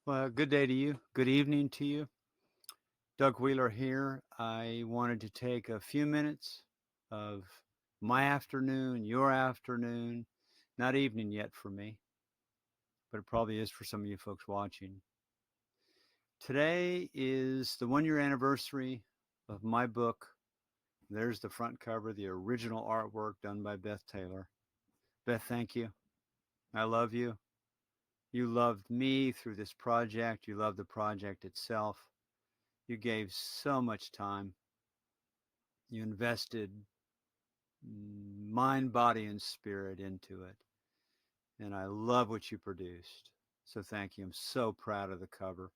Well, good day to you. Good evening to you. Doug Wheeler here. I wanted to take a few minutes of my afternoon, your afternoon, not evening yet for me, but it probably is for some of you folks watching. Today is the 1 year anniversary of my book. There's the front cover, the original artwork done by Beth Taylor. Beth, thank you. I love you. You loved me through this project. You loved the project itself. You gave so much time. You invested mind, body, and spirit into it. And I love what you produced. So thank you. I'm so proud of the cover.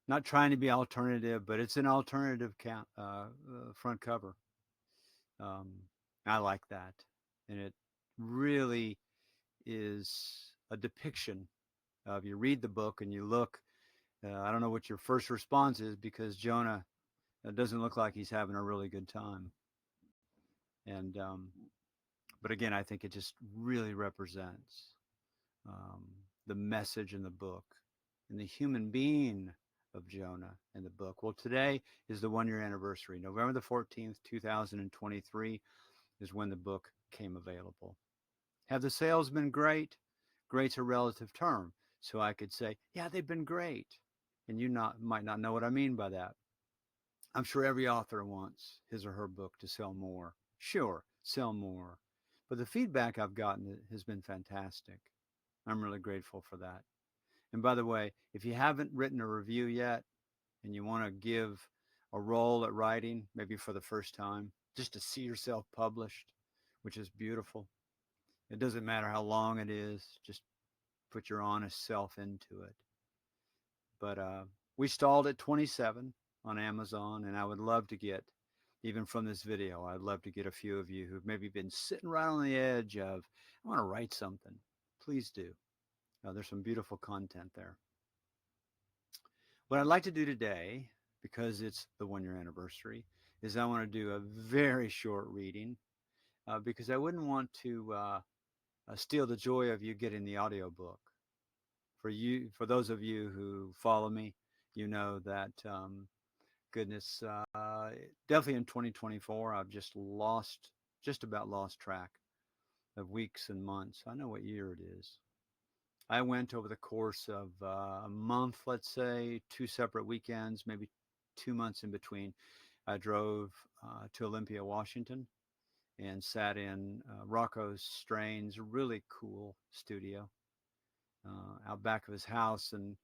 Not trying to be alternative, but it's an alternative front cover. Um, I like that. And it really is a depiction of you read the book and you look. I don't know what your first response is because Jonah doesn't look like he's having a really good time. And but again, I think it just really represents um, the message in the book and the human being of Jonah in the book. Well, today is the 1 year anniversary. November the 14th, 2023 is when the book came available. Have the sales been great? Great's a relative term. So I could say, yeah, they've been great. And you might not know what I mean by that. I'm sure every author wants his or her book to sell more. Sure, sell more. But the feedback I've gotten has been fantastic. I'm really grateful for that. And by the way, if you haven't written a review yet and you want to give a roll at writing, maybe for the first time, just to see yourself published, which is beautiful. It doesn't matter how long it is, just put your honest self into it. But we stalled at 27 on Amazon, and I would love to get, even from this video, I'd love to get a few of you who've maybe been sitting right on the edge of, I want to write something. Please do. There's some beautiful content there. What I'd like to do today, because it's the 1 year anniversary, is I want to do a very short reading because I wouldn't want to steal the joy of you getting the audiobook. For those of you who follow me, you know that goodness, definitely in 2024, I've just about lost track of weeks and months. I know what year it is. I went over the course of a month, let's say, two separate weekends, maybe 2 months in between. I drove to Olympia, Washington, and sat in Rocco Strain's really cool studio out back of his house, and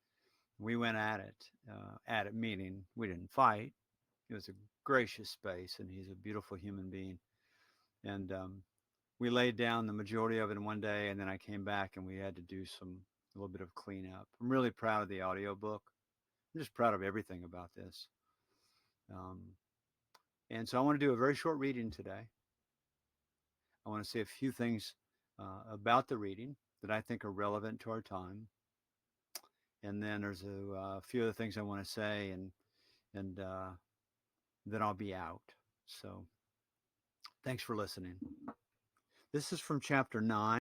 we went at it, meaning we didn't fight. It was a gracious space, and he's a beautiful human being. And we laid down the majority of it in one day, and then I came back and we had to do a little bit of cleanup. I'm really proud of the audiobook. I'm just proud of everything about this. Um, and so I want to do a very short reading today. I want to say a few things about the reading that I think are relevant to our time. And then there's a few other things I want to say, and then I'll be out. So thanks for listening. This is from chapter 9,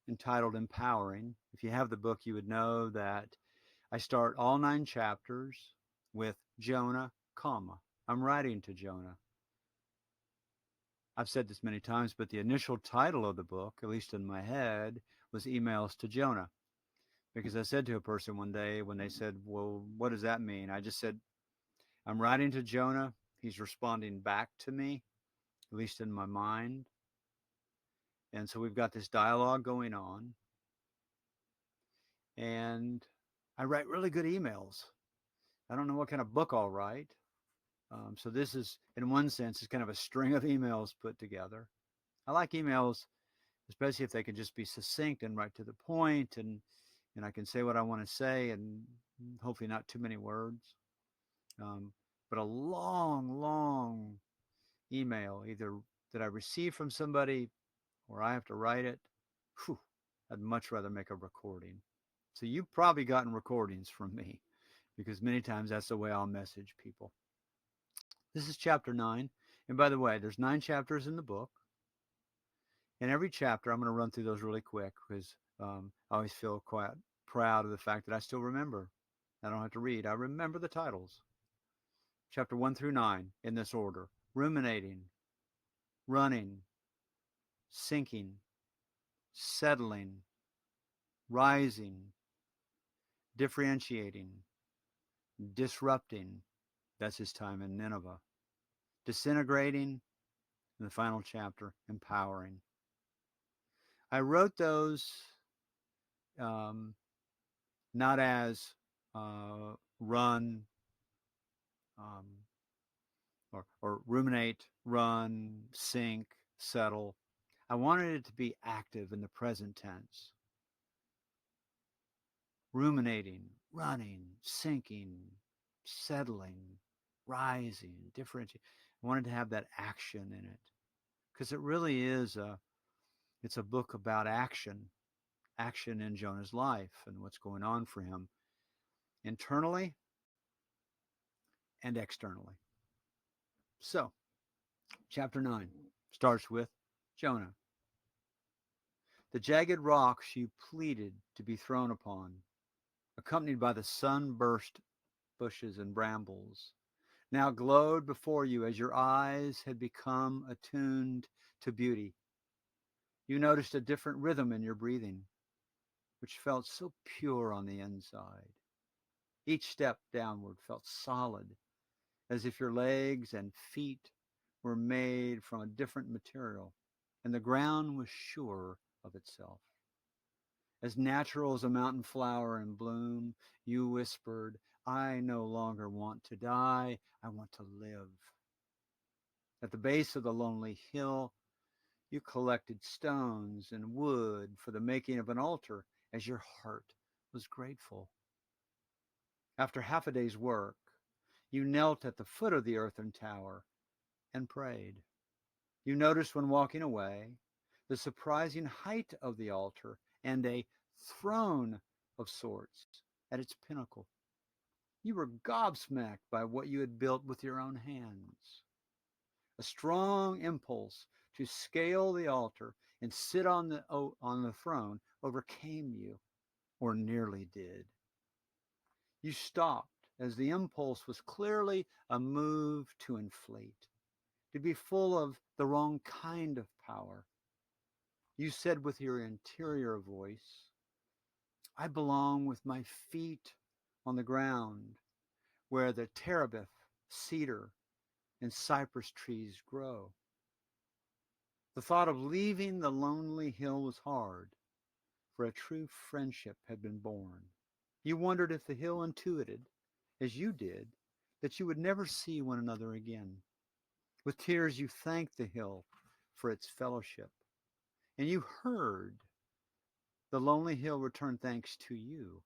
entitled Empowering. If you have the book, you would know that I start all 9 chapters with Jonah, comma. I'm writing to Jonah. I've said this many times, but the initial title of the book, at least in my head, was Emails to Jonah. Because I said to a person one day when they said, well, what does that mean? I just said, I'm writing to Jonah. He's responding back to me, at least in my mind. And so we've got this dialogue going on. And I write really good emails. I don't know what kind of book I'll write. So this is, in one sense, is kind of a string of emails put together. I like emails, especially if they can just be succinct and right to the point, and I can say what I want to say, and hopefully not too many words. But a long, long email, either that I receive from somebody or I have to write it, whew, I'd much rather make a recording. So you've probably gotten recordings from me because many times that's the way I'll message people. This is chapter 9. And by the way, there's 9 chapters in the book. And every chapter, I'm going to run through those really quick because I always feel quite proud of the fact that I still remember. I don't have to read. I remember the titles. Chapter 1 through 9 in this order: ruminating, running, sinking, settling, rising, differentiating, disrupting. That's his time in Nineveh. Disintegrating, in the final chapter, empowering. I wrote those um, not as run um, or ruminate, run, sink, settle. I wanted it to be active in the present tense, ruminating, running, sinking, settling, rising, differentiating. I wanted to have that action in it because it really is it's a book about action, action in Jonah's life and what's going on for him internally and externally. So, chapter 9 starts with Jonah. The jagged rocks you pleaded to be thrown upon, accompanied by the sun-burst bushes and brambles, now glowed before you as your eyes had become attuned to beauty. You noticed a different rhythm in your breathing, which felt so pure on the inside. Each step downward felt solid, as if your legs and feet were made from a different material, and the ground was sure of itself. As natural as a mountain flower in bloom, you whispered, I no longer want to die, I want to live. At the base of the lonely hill, you collected stones and wood for the making of an altar as your heart was grateful. After half a day's work, you knelt at the foot of the earthen tower and prayed. You noticed when walking away the surprising height of the altar and a throne of sorts at its pinnacle. You were gobsmacked by what you had built with your own hands. A strong impulse to scale the altar and sit on the throne overcame you, or nearly did. You stopped as the impulse was clearly a move to inflate, to be full of the wrong kind of power. You said with your interior voice, I belong with my feet on the ground where the terebinth, cedar, and cypress trees grow. The thought of leaving the lonely hill was hard, for a true friendship had been born. You wondered if the hill intuited, as you did, that you would never see one another again. With tears you thanked the hill for its fellowship, and you heard the lonely hill return thanks to you,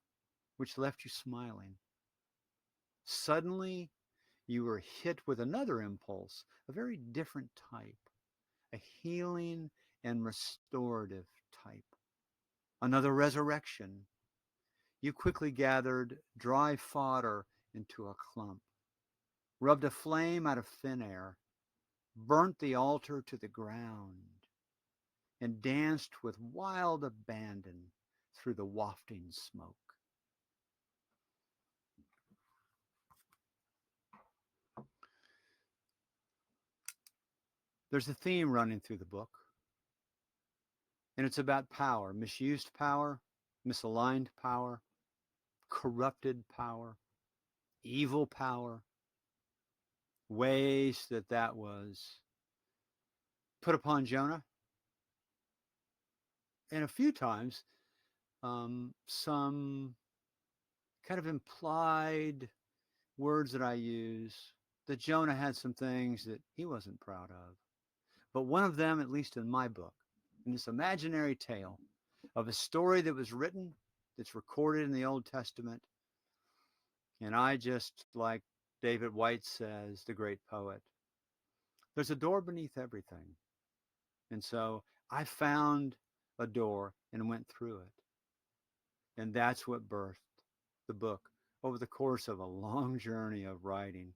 which left you smiling. Suddenly you were hit with another impulse, a very different type, a healing and restorative type, another resurrection. You quickly gathered dry fodder into a clump, rubbed a flame out of thin air, burnt the altar to the ground, and danced with wild abandon through the wafting smoke. There's a theme running through the book, and it's about power, misused power, misaligned power, corrupted power, evil power, ways that was put upon Jonah, and a few times some kind of implied words that I use that Jonah had some things that he wasn't proud of. But one of them, at least in my book, in this imaginary tale of a story that was written, that's recorded in the Old Testament, and I just, like David White says, the great poet, there's a door beneath everything. And so I found a door and went through it. And that's what birthed the book over the course of a long journey of writing,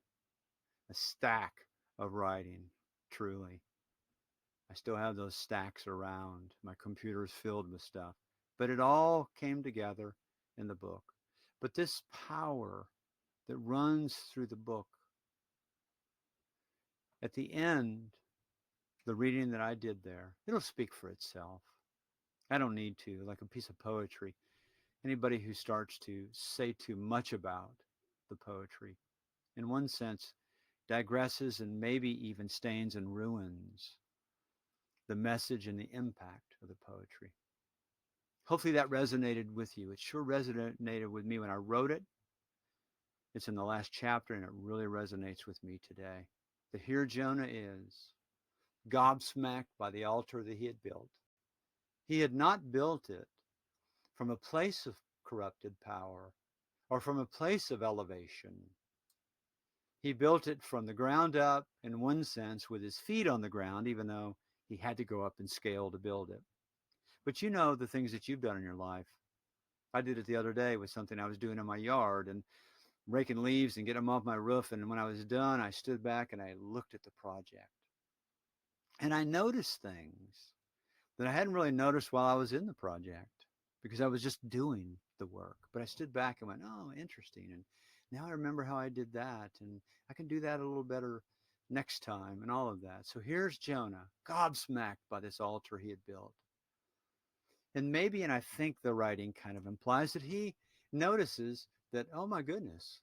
a stack of writing, truly. I still have those stacks around. My computer is filled with stuff. But it all came together in the book. But this power that runs through the book, at the end, the reading that I did there, it'll speak for itself. I don't need to, like a piece of poetry. Anybody who starts to say too much about the poetry, in one sense, digresses and maybe even stains and ruins the message and the impact of the poetry. Hopefully that resonated with you. It sure resonated with me when I wrote it. It's in the last chapter and it really resonates with me today. That here Jonah is, gobsmacked by the altar that he had built. He had not built it from a place of corrupted power or from a place of elevation. He built it from the ground up, in one sense, with his feet on the ground, even though he had to go up in scale to build it. But you know the things that you've done in your life. I did it the other day with something I was doing in my yard and raking leaves and getting them off my roof. And when I was done, I stood back and I looked at the project. And I noticed things that I hadn't really noticed while I was in the project because I was just doing the work. But I stood back and went, oh, interesting. And now I remember how I did that. And I can do that a little better next time and all of that. So here's Jonah, gobsmacked by this altar he had built. And maybe, and I think the writing kind of implies that he notices that, oh my goodness,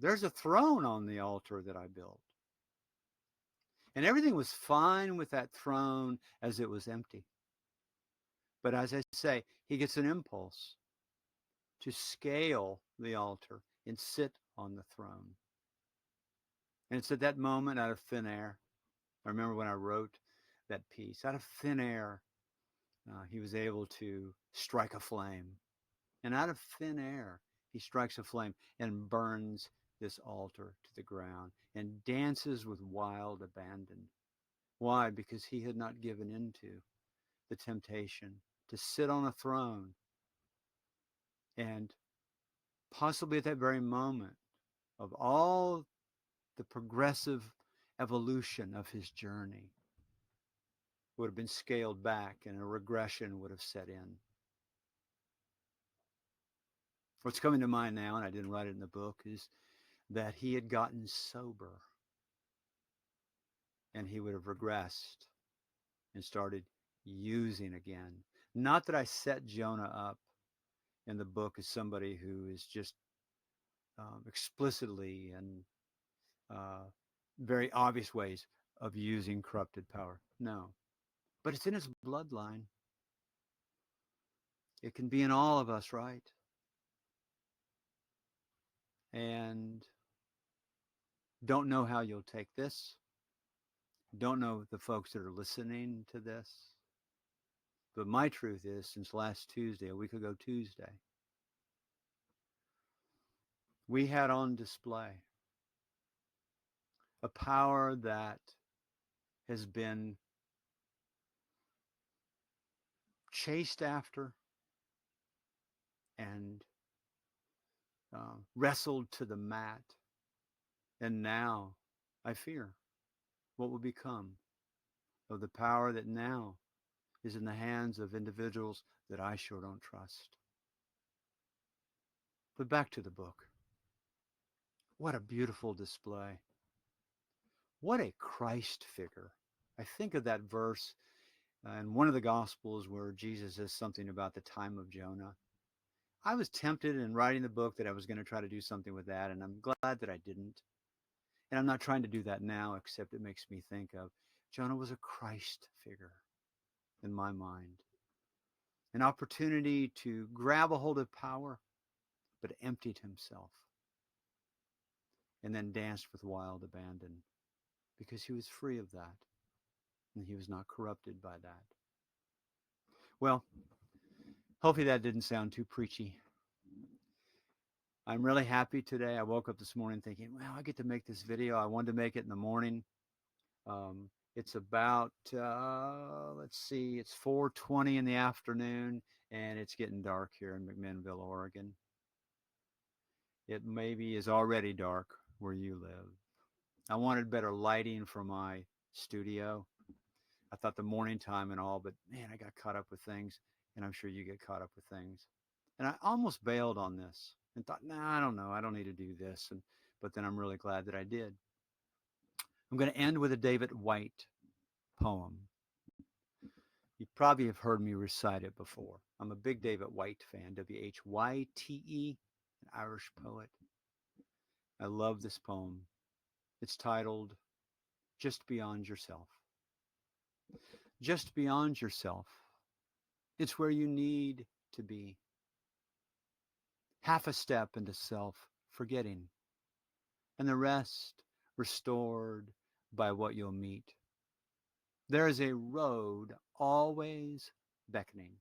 there's a throne on the altar that I built. And everything was fine with that throne as it was empty. But as I say, he gets an impulse to scale the altar and sit on the throne. And it's at that moment, out of thin air. I remember when I wrote that piece, out of thin air, he was able to strike a flame. And out of thin air, he strikes a flame and burns this altar to the ground and dances with wild abandon. Why? Because he had not given into the temptation to sit on a throne. And possibly at that very moment of all the progressive evolution of his journey would have been scaled back and a regression would have set in. What's coming to mind now, and I didn't write it in the book, is that he had gotten sober and he would have regressed and started using again. Not that I set Jonah up in the book as somebody who is just explicitly and very obvious ways of using corrupted power. No. But it's in his bloodline. It can be in all of us, right? And don't know how you'll take this. Don't know the folks that are listening to this. But my truth is, since last Tuesday, a week ago Tuesday, we had on display a power that has been chased after and wrestled to the mat. And now I fear what will become of the power that now is in the hands of individuals that I sure don't trust. But back to the book. What a beautiful display. What a Christ figure. I think of that verse in one of the Gospels where Jesus says something about the time of Jonah. I was tempted in writing the book that I was going to try to do something with that, and I'm glad that I didn't. And I'm not trying to do that now, except it makes me think of Jonah was a Christ figure in my mind. An opportunity to grab a hold of power, but emptied himself and then danced with wild abandon because he was free of that and he was not corrupted by that. Well, hopefully that didn't sound too preachy. I'm really happy today. I woke up this morning thinking, well, I get to make this video. I wanted to make it in the morning. It's about, let's see, it's 4:20 in the afternoon, and it's getting dark here in McMinnville, Oregon. It maybe is already dark where you live. I wanted better lighting for my studio. I thought the morning time and all, but man, I got caught up with things. and I'm sure you get caught up with things. And I almost bailed on this and thought, nah, I don't know. I don't need to do this. But then I'm really glad that I did. I'm going to end with a David White poem. You probably have heard me recite it before. I'm a big David White fan, Whyte, an Irish poet. I love this poem. It's titled Just Beyond Yourself. Just beyond yourself. It's where you need to be. Half a step into self forgetting, and the rest restored by what you'll meet. There is a road always beckoning.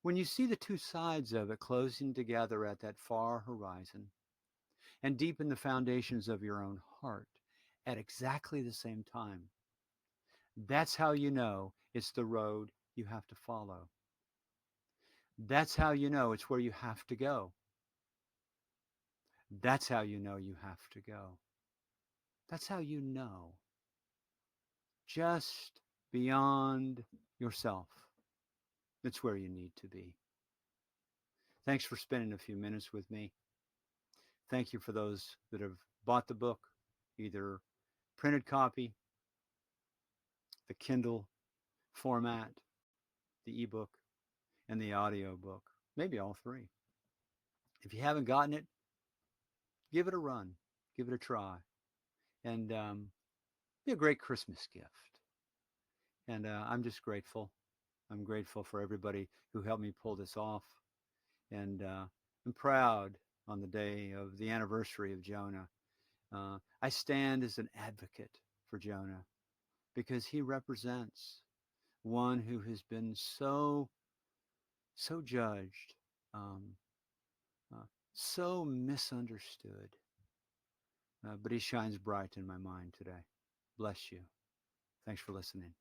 When you see the two sides of it closing together at that far horizon and deep in the foundations of your own heart at exactly the same time, that's how you know it's the road you have to follow. That's how you know it's where you have to go. That's how you know you have to go. That's how you know. Just beyond yourself. It's where you need to be. Thanks for spending a few minutes with me. Thank you for those that have bought the book, either printed copy, the Kindle format, the ebook, and the audio book. Maybe all three. If you haven't gotten it, give it a run, give it a try, and be a great Christmas gift. And I'm just grateful. I'm grateful for everybody who helped me pull this off. And I'm proud on the day of the anniversary of Jonah. I stand as an advocate for Jonah because he represents one who has been so judged, um, uh, so misunderstood. But he shines bright in my mind today. Bless you. Thanks for listening.